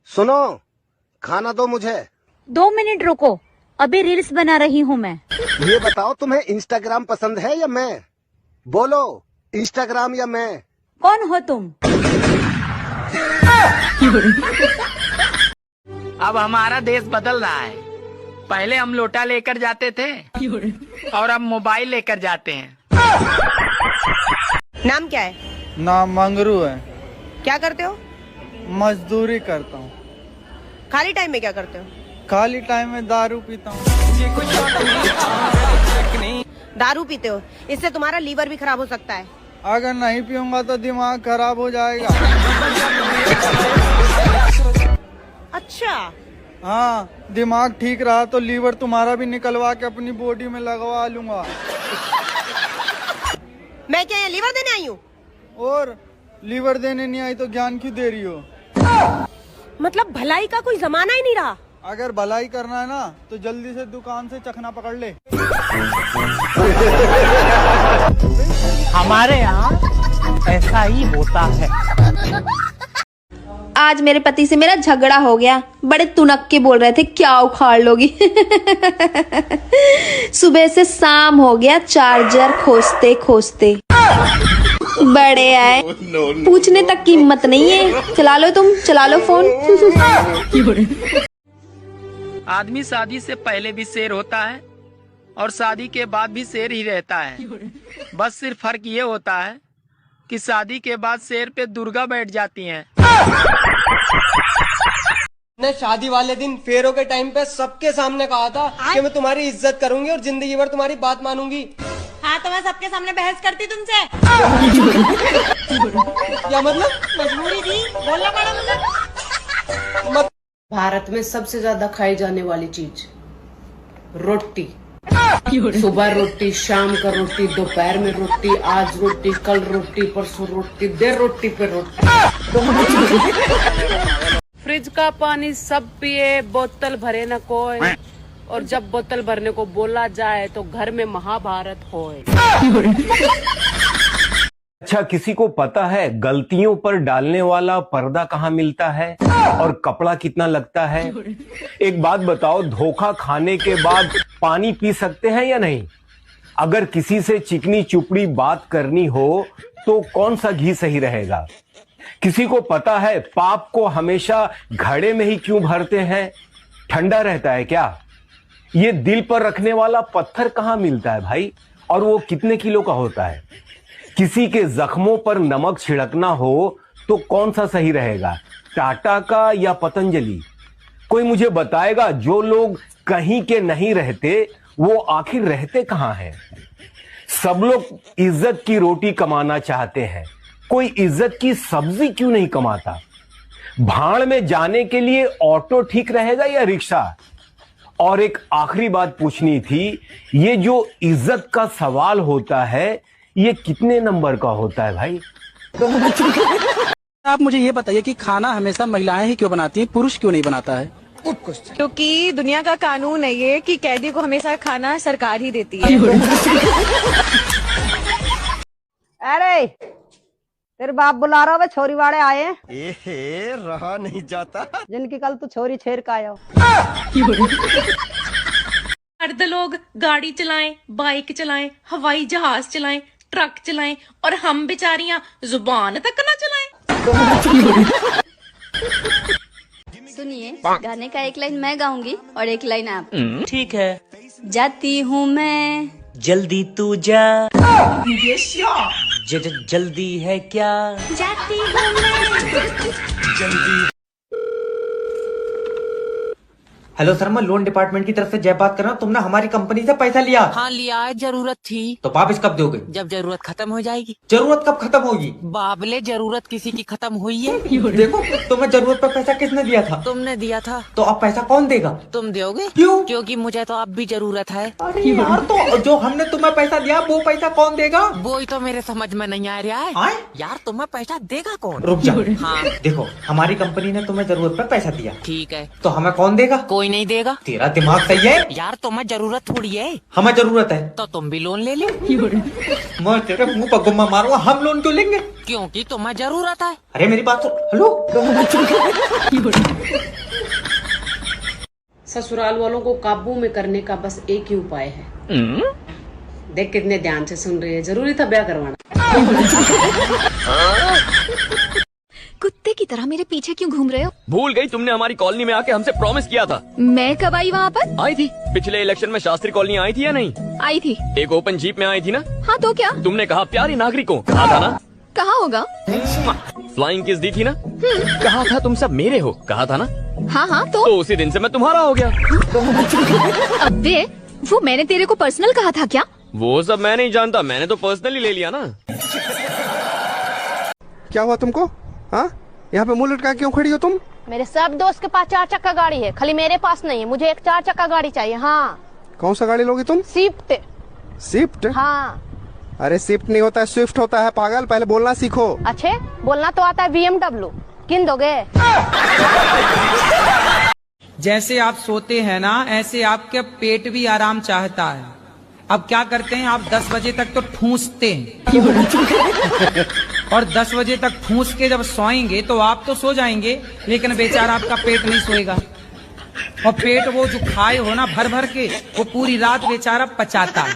सुनो, खाना दो मुझे। 2 मिनट रुको, अभी रील्स बना रही हूँ मैं। ये बताओ तुम्हें इंस्टाग्राम पसंद है या मैं? बोलो, इंस्टाग्राम या मैं? कौन हो तुम? अब हमारा देश बदल रहा है। पहले हम लोटा लेकर जाते थे और अब मोबाइल लेकर जाते हैं। नाम क्या है? नाम मंगरू है। क्या करते हो? मजदूरी करता हूँ। खाली टाइम में क्या करते हो? खाली टाइम में दारू पीता हूँ। दारू पीते हो, इससे तुम्हारा लीवर भी खराब हो सकता है। अगर नहीं पीऊंगा तो दिमाग खराब हो जाएगा। अच्छा, हाँ, दिमाग ठीक रहा तो लीवर तुम्हारा भी निकलवा के अपनी बॉडी में लगवा लूंगा। मैं क्या यहाँ लीवर देने आई हूँ? और लीवर देने नहीं आई तो ज्ञान क्यों दे रही हो? मतलब भलाई का कोई जमाना ही नहीं रहा। अगर भलाई करना है ना तो जल्दी से दुकान से चखना पकड़ ले। हमारे यहाँ ऐसा ही होता है। आज मेरे पति से मेरा झगड़ा हो गया। बड़े तुनक के बोल रहे थे क्या उखाड़ लोगी। सुबह से शाम हो गया चार्जर खोजते खोजते। बड़े आए, पूछने तक की हिम्मत नहीं है। चला लो तुम, चला लो फोन। आदमी शादी से पहले भी शेर होता है और शादी के बाद भी शेर ही रहता है। बस सिर्फ फर्क ये होता है कि शादी के बाद शेर पे दुर्गा बैठ जाती हैं। ने शादी वाले दिन फेरों के टाइम पे सबके सामने कहा था कि मैं तुम्हारी इज्जत करूंगी और जिंदगी भर तुम्हारी बात मानूंगी। हाँ, तो मैं सबके सामने बहस करती तुमसे। क्या मतलब? मजबूरी थी, बोलना पड़ा मुझे। भारत में सबसे ज्यादा खाई जाने वाली चीज रोटी। सुबह रोटी, शाम का रोटी, दोपहर में रोटी, आज रोटी, कल रोटी, परसों रोटी, देर रोटी पे रोटी। फ्रिज का पानी सब पिए, बोतल भरे न कोई, और जब बोतल भरने को बोला जाए तो घर में महाभारत होए। अच्छा, किसी को पता है गलतियों पर डालने वाला पर्दा कहाँ मिलता है और कपड़ा कितना लगता है? एक बात बताओ, धोखा खाने के बाद पानी पी सकते हैं या नहीं? अगर किसी से चिकनी चुपड़ी बात करनी हो तो कौन सा घी सही रहेगा? किसी को पता है पाप को हमेशा घड़े में ही क्यों भरते हैं? ठंडा रहता है क्या? ये दिल पर रखने वाला पत्थर कहाँ मिलता है भाई, और वो कितने किलो का होता है? किसी के जख्मों पर नमक छिड़कना हो तो कौन सा सही रहेगा, टाटा का या पतंजलि? कोई मुझे बताएगा, जो लोग कहीं के नहीं रहते वो आखिर रहते कहां हैं? सब लोग इज्जत की रोटी कमाना चाहते हैं, कोई इज्जत की सब्जी क्यों नहीं कमाता? भाड़ में जाने के लिए ऑटो ठीक रहेगा या रिक्शा? और एक आखिरी बात पूछनी थी, ये जो इज्जत का सवाल होता है ये कितने नंबर का होता है भाई? आप मुझे ये बताइए कि खाना हमेशा महिलाएं ही क्यों बनाती हैं, पुरुष क्यों नहीं बनाता है? क्योंकि दुनिया का कानून है ये कि कैदी को हमेशा खाना सरकार ही देती है। अरे, तेरे बाप बुला रहा है, छोरी वाले आए हैं। रहा नहीं जाता। जिनकी कल तू छोरी छेर का आया। मर्द लोग गाड़ी चलाएं, बाइक चलाएं, हवाई जहाज चलाएं, ट्रक चलाएं, और हम बेचारियां जुबान तक ना चलाएं। सुनिए, गाने का एक लाइन मैं गाऊंगी और एक लाइन आप। ठीक है। जाती हूँ मैं, जल्दी तू जा। जल्दी है क्या? जाती हूँ मैं। हेलो सर, मैं लोन डिपार्टमेंट की तरफ से जय बात कर रहा हूँ। तुमने हमारी कंपनी से पैसा लिया? हाँ लिया है, जरूरत थी। तो वापस कब दोगे? जब जरूरत खत्म हो जाएगी। जरूरत कब खत्म होगी? बाबले, जरूरत किसी की खत्म हुई है। देखो, तुम्हें जरूरत पर पैसा किसने दिया था? तुमने दिया था। तो अब पैसा कौन देगा? तुम दोगे। क्यों? क्योंकि मुझे तो अब भी जरूरत है। अरे यार, तो जो हमने तुम्हें पैसा दिया वो पैसा कौन देगा? वो ही तो मेरे समझ में नहीं आ रहा है। आए? यार, तुम्हें पैसा देगा कौन? रुक जाओ। हाँ, देखो, हमारी कंपनी ने तुम्हें जरूरत पर पैसा दिया, ठीक है। तो हमें कौन देगा? कोई कोई नहीं देगा। तेरा दिमाग सही है यार तुम्हें जरूरत थोड़ी है। हमें जरूरत है तो तुम भी लोन ले लो। मैं तेरे मुंह पर गुम्मा मारूंगा। हम लोन क्यों लेंगे? क्योंकि तुम्हें जरूरत है। अरे मेरी बात तो हेलो। ससुराल वालों को काबू में करने का बस एक ही उपाय है। देख कितने ध्यान से सुन रही है, जरूरी था ब्याह करवाना। कुत्ते की तरह मेरे पीछे क्यों घूम रहे हो? भूल गई तुमने हमारी कॉलोनी में आके हमसे प्रॉमिस किया था। मैं कब आई वहाँ पर? आई थी पिछले इलेक्शन में। शास्त्री कॉलोनी आई थी या नहीं? आई थी। एक ओपन जीप में आई थी ना? हाँ तो क्या? तुमने कहा प्यारी नागरिकों, कहा था ना? कहा होगा। फ्लाइंग किस दी थी ना? कहा था तुम सब मेरे हो, कहा था ना? हाँ तो उसी दिन से मैं तुम्हारा हो गया। अबे वो मैंने तेरे को पर्सनल कहा था क्या? वो सब मैं नहीं जानता, मैंने तो पर्सनली ले लिया ना। क्या हुआ तुमको? हाँ, यहाँ पे मुंह लटका क्यों खड़ी हो तुम? मेरे सब दोस्त के पास 4 चक्का गाड़ी है, खाली मेरे पास नहीं है। मुझे एक 4 चक्का गाड़ी चाहिए। हाँ। कौन सा गाड़ी लोगी तुम? स्विफ्ट। स्विफ्ट? हाँ। अरे स्विफ्ट नहीं होता है, स्विफ्ट होता है पागल। पहले बोलना सीखो। अच्छे बोलना तो आता है BMW। किन दोगे? जैसे आप सोते हैं ना, ऐसे आपका पेट भी आराम चाहता है। अब क्या करते हैं आप? 10 बजे तक तो ठूंसते हैं और 10 बजे तक ठूंस के जब सोएंगे तो आप तो सो जाएंगे, लेकिन बेचारा आपका पेट नहीं सोएगा। और पेट वो जो खाए हो ना भर भर के, वो पूरी रात बेचारा पचाता है।